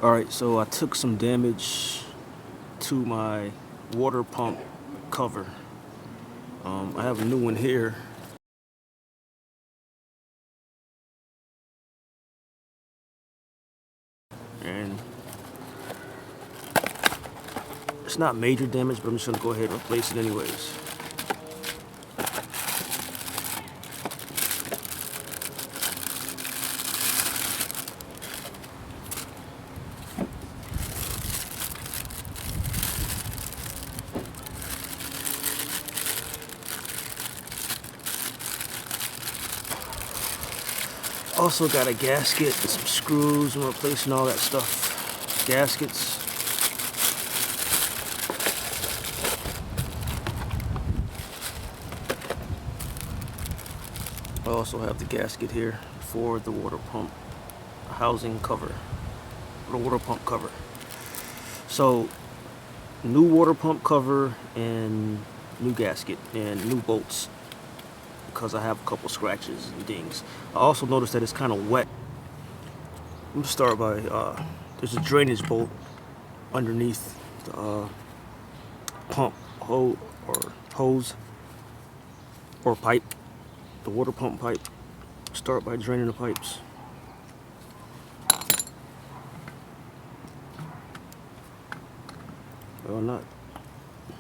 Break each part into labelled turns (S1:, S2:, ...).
S1: Alright, so I took some damage to my water pump cover. I have a new one here. And it's not major damage, but I'm just gonna go ahead and replace it anyways. Also got a gasket and some screws. I'm replacing all that stuff. Gaskets. I also have the gasket here for the water pump housing cover, the water pump cover. So new water pump cover and new gasket and new bolts, because I have a couple scratches and dings. I also noticed that it's kind of wet. I'm gonna start by, there's a drainage bolt underneath the pump hose or pipe, the water pump pipe. Start by draining the pipes. Well, not.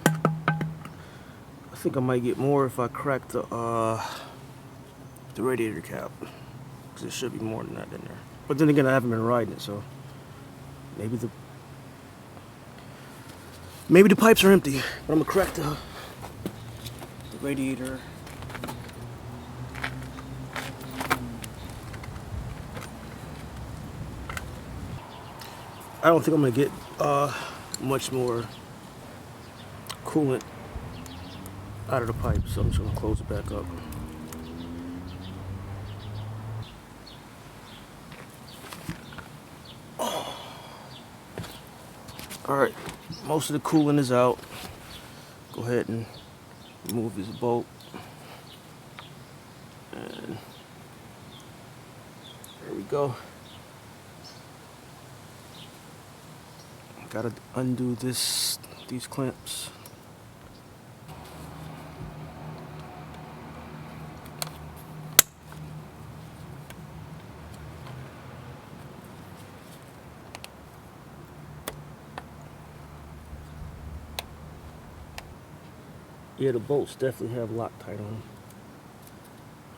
S1: I think I might get more if I crack the radiator cap, because there should be more than that in there. But then again, I haven't been riding it, so maybe the pipes are empty. But I'm gonna crack the radiator. I don't think I'm gonna get much more coolant out of the pipe, so I'm just gonna close it back up. Alright, most of the coolant is out. Go ahead and remove this bolt. And there we go. Gotta undo these clamps. Yeah, the bolts definitely have Loctite on them.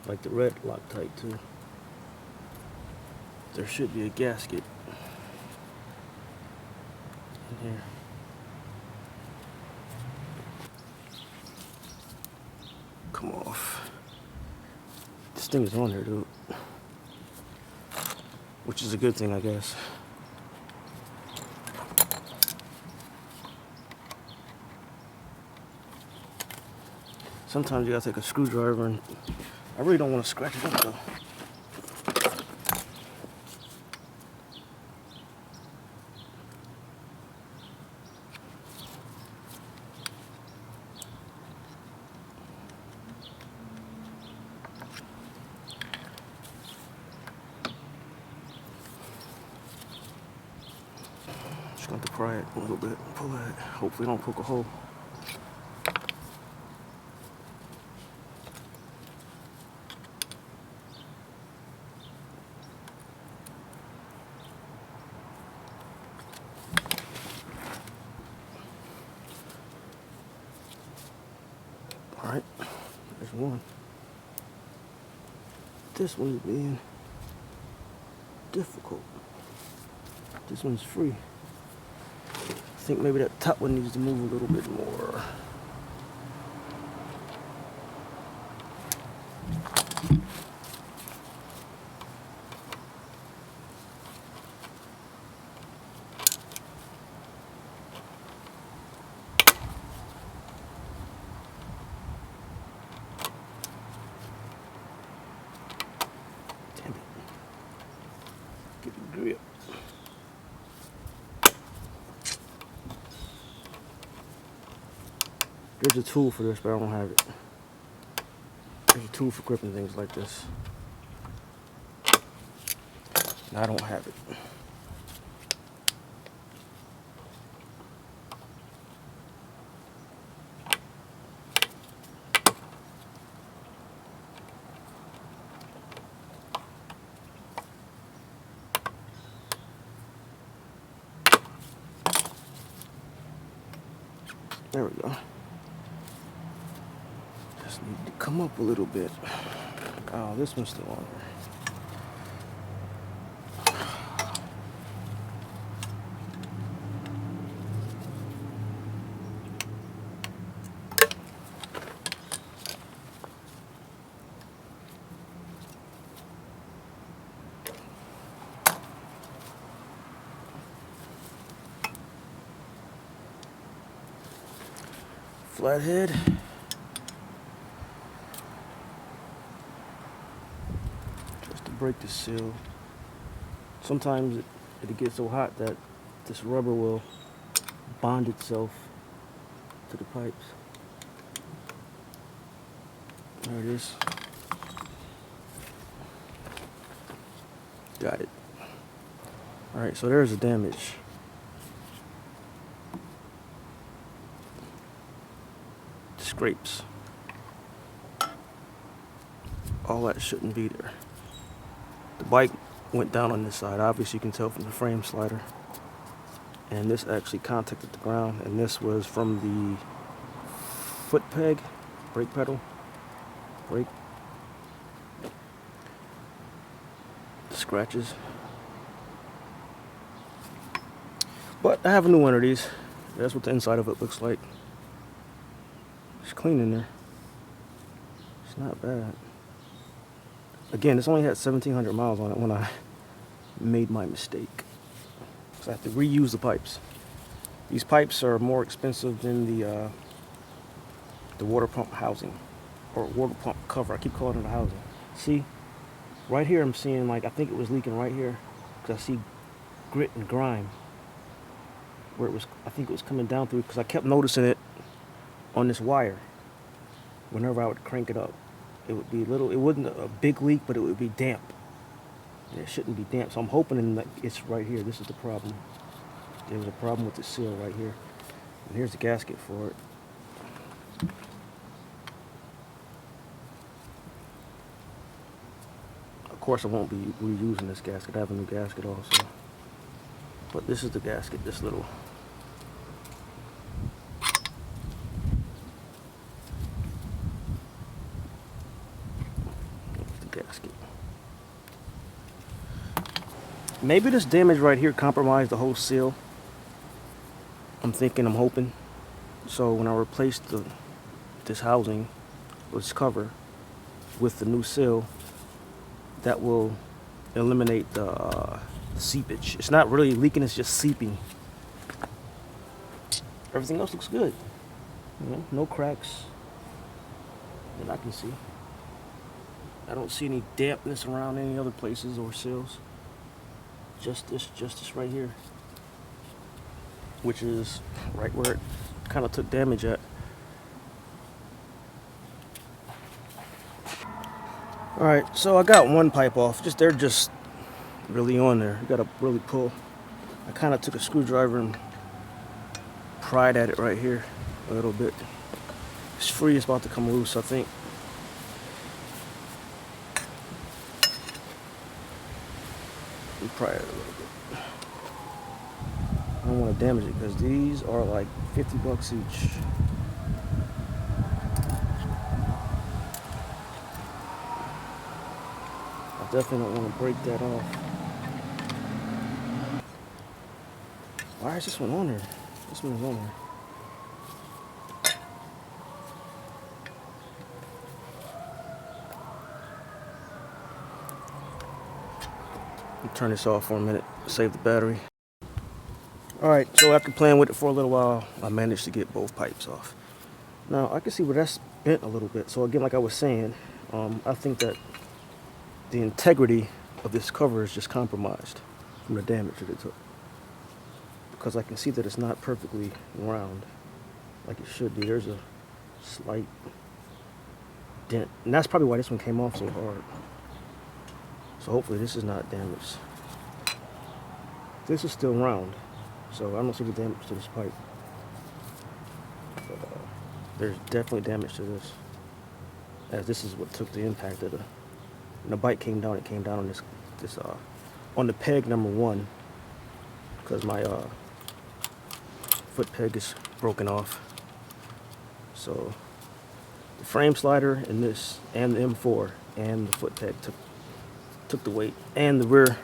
S1: Like the red Loctite too. There should be a gasket in here. Come off. This thing is on there, dude. Which is a good thing, I guess. Sometimes you gotta take a screwdriver, and I really don't want to scratch it up though. Just going to pry it a little bit, pull it. Hopefully don't poke a hole. Alright, there's one. This one's being difficult. This one's free. I think maybe that top one needs to move a little bit more. Damn it. Get the grip. There's a tool for this, but I don't have it. There's a tool for gripping things like this. And I don't have it. There we go. Just need to come up a little bit. Oh, this one's still on there. Flathead. Just to break the seal. Sometimes it gets so hot that this rubber will bond itself to the pipes. There it is. Got it. Alright, so there's the damage. Scrapes. All that shouldn't be there. The bike went down on this side. Obviously you can tell from the frame slider. And this actually contacted the ground, and this was from the foot peg, brake pedal, brake. Scratches. But I have a new one of these. That's what the inside of it looks like. It's clean in there. It's not bad. Again, this only had 1,700 miles on it when I made my mistake. So I have to reuse the pipes. These pipes are more expensive than the water pump housing, or water pump cover. I keep calling it a housing. See, right here I'm seeing, like, I think it was leaking right here, because I see grit and grime where it was. I think it was coming down through, because I kept noticing it on this wire. Whenever I would crank it up, it would be little. It wasn't a big leak, but it would be damp. It shouldn't be damp, so I'm hoping that it's right here. This is the problem. There was a problem with the seal right here, and here's the gasket for it. Of course, I won't be reusing this gasket. I have a new gasket also, but this is the gasket. This little. Gasket. Maybe this damage right here compromised the whole seal. I'm hoping. So when I replace this housing, this cover, with the new seal, that will eliminate the seepage. It's not really leaking, it's just seeping. Everything else looks good. You know, no cracks that I can see. I don't see any dampness around any other places or seals. Just this right here, which is right where it kind of took damage at. All right, so I got one pipe off. They're just really on there. You gotta really pull. I kind of took a screwdriver and pried at it right here a little bit. It's free. It's about to come loose, I think. Pry it a little bit. I don't want to damage it because these are like $50 each. I definitely don't want to break that off. Why is this one on there? This one's on there. Turn this off for a minute, save the battery. Alright, so after playing with it for a little while, I managed to get both pipes off. Now, I can see where that's bent a little bit. So again, like I was saying, I think that the integrity of this cover is just compromised from the damage that it took. Because I can see that it's not perfectly round like it should be. There's a slight dent. And that's probably why this one came off so hard. So hopefully this is not damaged. This is still round, so I don't see the damage to this pipe. But there's definitely damage to this, as this is what took the impact of when the bike came down. It came down on this on the peg number 1, because my foot peg is broken off. So the frame slider and this and the M4 and the foot peg took the weight, and the rear.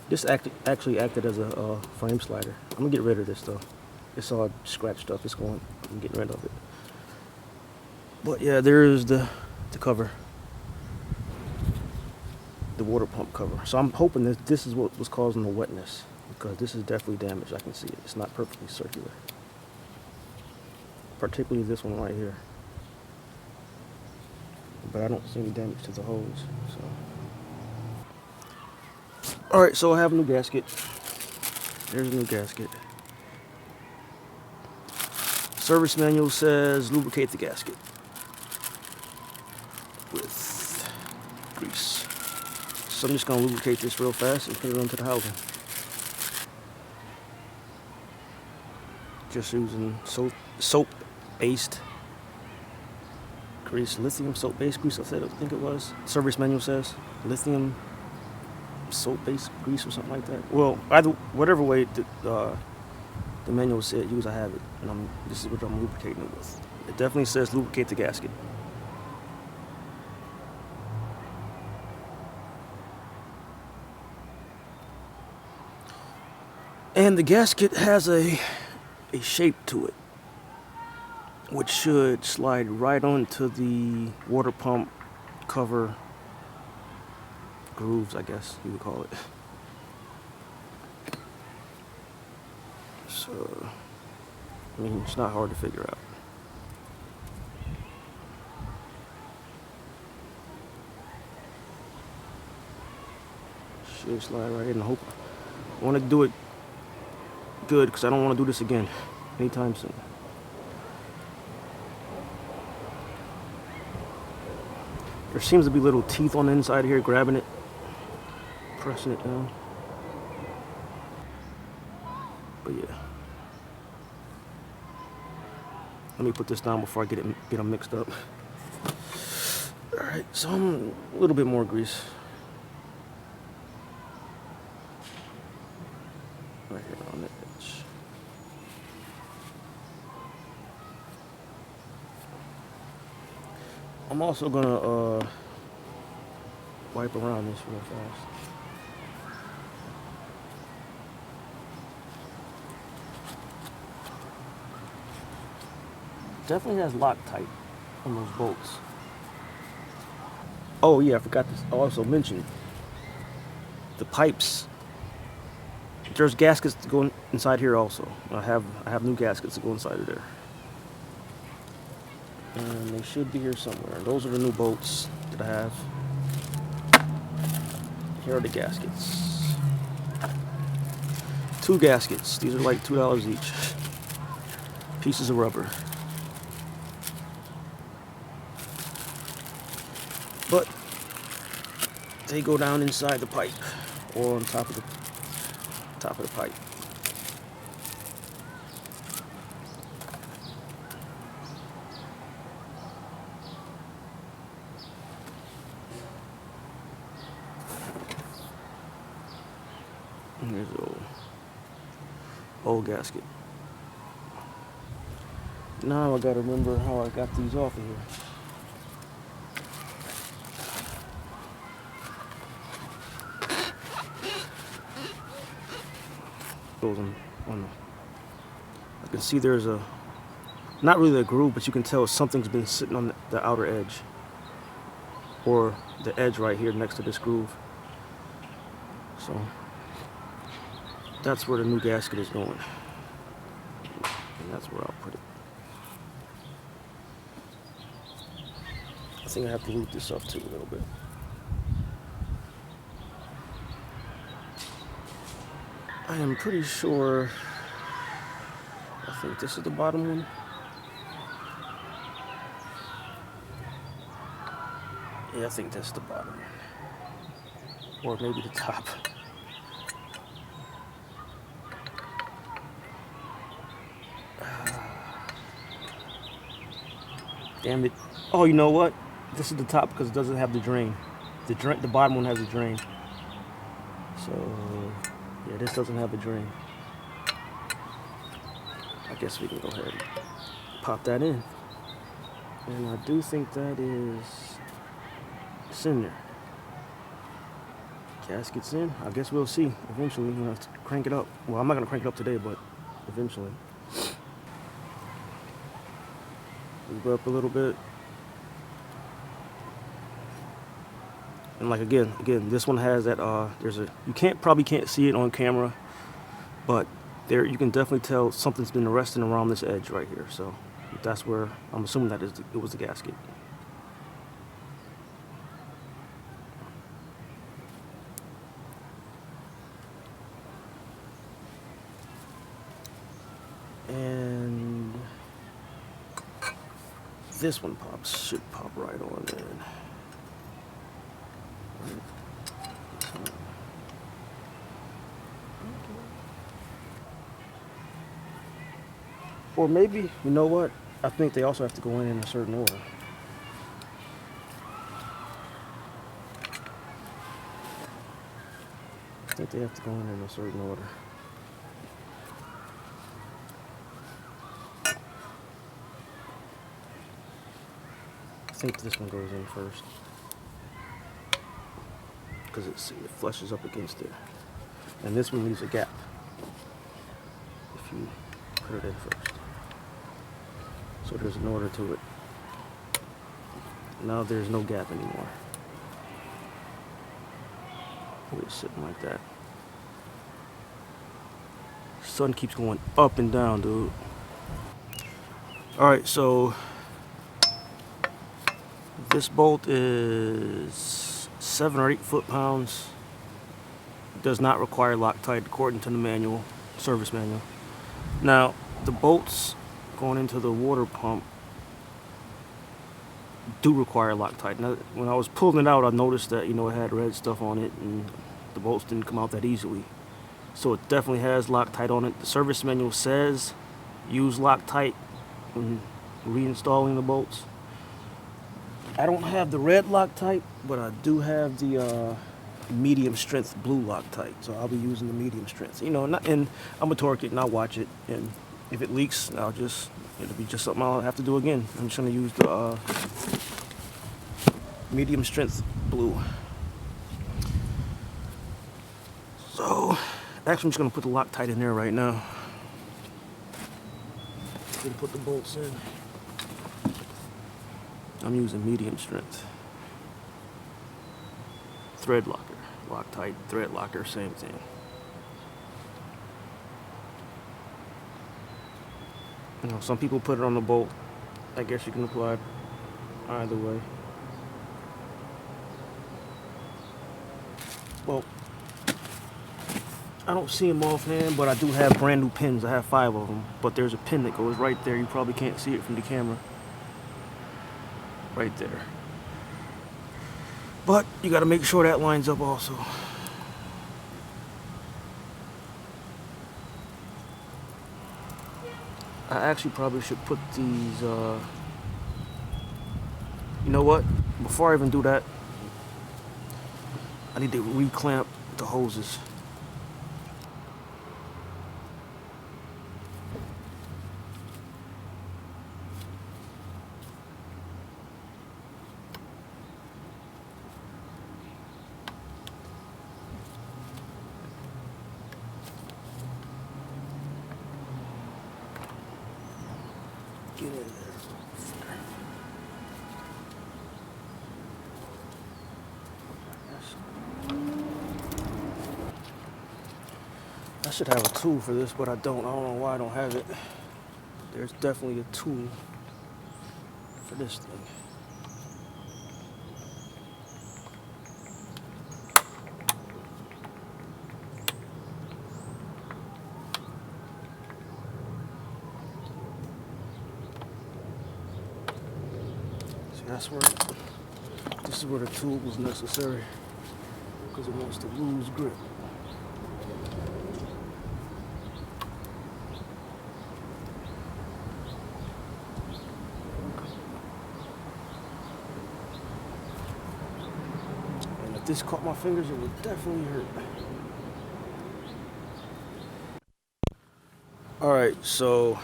S1: This actually acted as a frame slider. I'm gonna get rid of this though. It's all scratched up. I'm getting rid of it. But yeah, there is the cover, the water pump cover. So I'm hoping that this is what was causing the wetness, because this is definitely damaged. I can see it. It's not perfectly circular. Particularly this one right here. But I don't see any damage to the hose. So. Alright, so I have a new gasket. There's a new gasket. Service manual says lubricate the gasket with grease. So I'm just going to lubricate this real fast and put it onto the housing. Just using soap-based grease, lithium soap-based grease, I think it was. Service manual says lithium soap-based grease or something like that. Well, whatever way the manual said use, I have it, and this is what I'm lubricating it with. It definitely says lubricate the gasket. And the gasket has a shape to it, which should slide right onto the water pump cover grooves, I guess you would call it. So, I mean, it's not hard to figure out. Should slide right in. I want to do it good, because I don't want to do this again anytime soon. There seems to be little teeth on the inside here, grabbing it, pressing it down. But yeah. Let me put this down before I get them mixed up. Alright, so I'm a little bit more grease. Right here on the edge. I'm also gonna wipe around this real fast. Definitely has Loctite on those bolts. Oh yeah, I forgot to also mention the pipes. There's gaskets to go inside here also. I have new gaskets to go inside of there. And they should be here somewhere. Those are the new bolts that I have. Here are the gaskets. 2 gaskets. These are like $2 each. Pieces of rubber. But they go down inside the pipe, or on top of the pipe. And there's the old gasket. Now I gotta remember how I got these off of here. I can see there's not really a groove, but you can tell something's been sitting on the outer edge, or the edge right here next to this groove. So that's where the new gasket is going, and that's where I'll put it. I think I have to lube this up too a little bit. I am pretty sure, I think this is the bottom one. Yeah, I think that's the bottom. Or maybe the top. Damn it. Oh, you know what? This is the top because it doesn't have the drain. The bottom one has a drain. So yeah, this doesn't have a drain. I guess we can go ahead and pop that in. And I do think that is it's in there. Gasket's in. I guess we'll see eventually when I crank it up. Well, I'm not gonna crank it up today, but eventually. Move up a little bit. And like again, this one has that there's a probably can't see it on camera, but there you can definitely tell something's been resting around this edge right here. So that's where I'm assuming that it was the gasket. And this one should pop right on in. Or maybe, you know what? I think they also have to go in a certain order. I think they have to go in a certain order. I think this one goes in first. Because it flushes up against it. And this one leaves a gap if you put it in first. So there's an order to it. Now there's no gap anymore. It's sitting like that. Sun keeps going up and down, dude. Alright, so this bolt is 7 or 8 foot-pounds. Does not require Loctite according to the manual, service manual. Now, the bolts going into the water pump do require Loctite. Now, when I was pulling it out, I noticed that, you know, it had red stuff on it and the bolts didn't come out that easily. So it definitely has Loctite on it. The service manual says use Loctite when reinstalling the bolts. I don't have the red Loctite, but I do have the medium strength blue Loctite, so I'll be using the medium strength. You know, and I'm gonna torque it and I'll watch it, and if it leaks, it'll be just something I'll have to do again. I'm just gonna use the medium strength blue. So, actually, I'm just gonna put the Loctite in there right now. Then put the bolts in. I'm using medium strength. Thread locker. Loctite, thread locker, same thing. You know, some people put it on the bolt. I guess you can apply it either way. Well, I don't see them offhand, but I do have brand new pins. I have 5 of them, but there's a pin that goes right there. You probably can't see it from the camera. Right there. But you got to make sure that lines up also. I actually probably should put these, you know what? Before I even do that, I need to reclamp the hoses. Get in there. I should have a tool for this, but I don't. I don't know why I don't have it. There's definitely a tool for this thing. This is where the tool was necessary, because it wants to lose grip. And if this caught my fingers, it would definitely hurt. Alright, so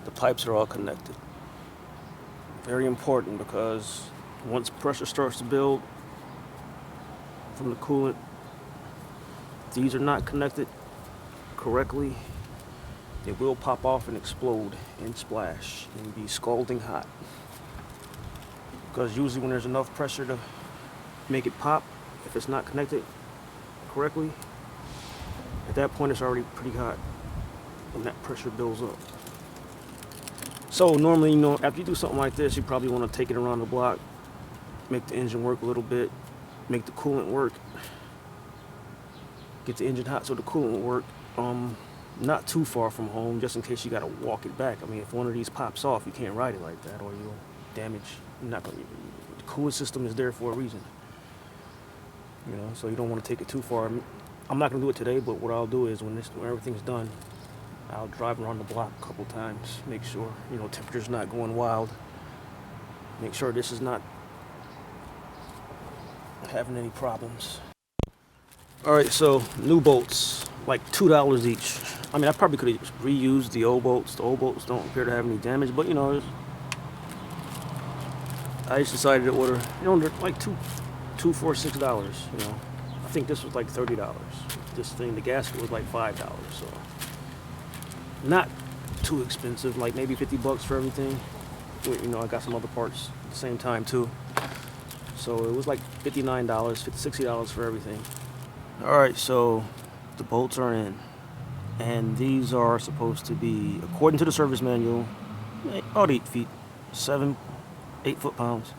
S1: the pipes are all connected. Very important, because once pressure starts to build from the coolant, if these are not connected correctly, it will pop off and explode and splash and be scalding hot. Because usually when there's enough pressure to make it pop, if it's not connected correctly, at that point it's already pretty hot when that pressure builds up. So normally, after you do something like this, you probably want to take it around the block, make the engine work a little bit, make the coolant work, get the engine hot so the coolant will work. Not too far from home, just in case you got to walk it back. I mean, if one of these pops off, you can't ride it like that, or you'll damage. The coolant system is there for a reason. So you don't want to take it too far. I'm not going to do it today, but what I'll do is when everything's done, I'll drive around the block a couple times, make sure, temperature's not going wild. Make sure this is not having any problems. All right, so new bolts, like $2 each. I mean, I probably could have reused the old bolts. The old bolts don't appear to have any damage, but I just decided to order, they're like two for $6. I think this was like $30. This thing, the gasket was like $5, so not too expensive, like maybe $50 for everything. I got some other parts at the same time too. So it was like $59, $60 for everything. All right, so the bolts are in, and these are supposed to be, according to the service manual, about 8 feet, 8 foot-pounds.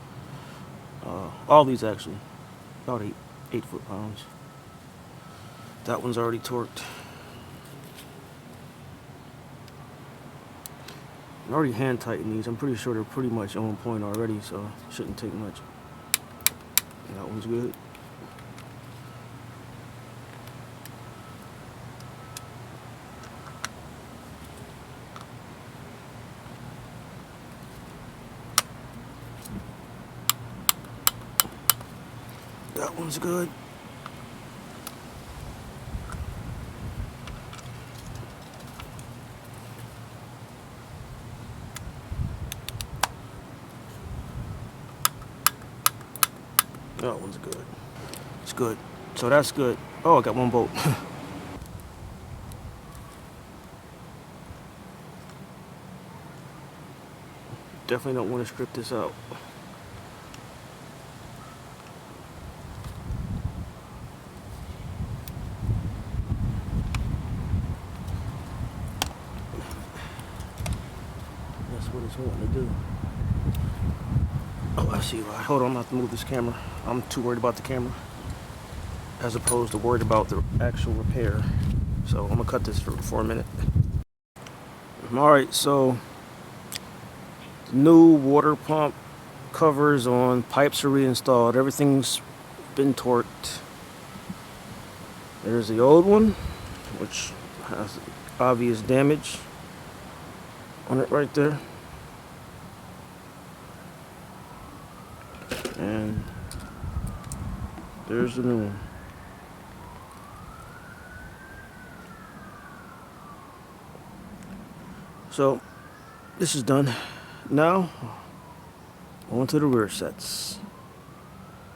S1: All these actually, about 8 foot-pounds. That one's already torqued. I already hand tightened these. I'm pretty sure they're pretty much on point already, so it shouldn't take much. That one's good. That one's good. That one's good. It's good. So that's good. Oh, I got one bolt. Definitely don't want to strip this out. That's what it's wanting to do. Oh, I see why. Hold on, I'm about to move this camera. I'm too worried about the camera as opposed to worried about the actual repair. So I'm gonna cut this for a minute. All right, so the new water pump covers on pipes are reinstalled. Everything's been torqued. There's the old one, which has obvious damage on it right there. And there's the new one. So this is done. Now on to the rear sets.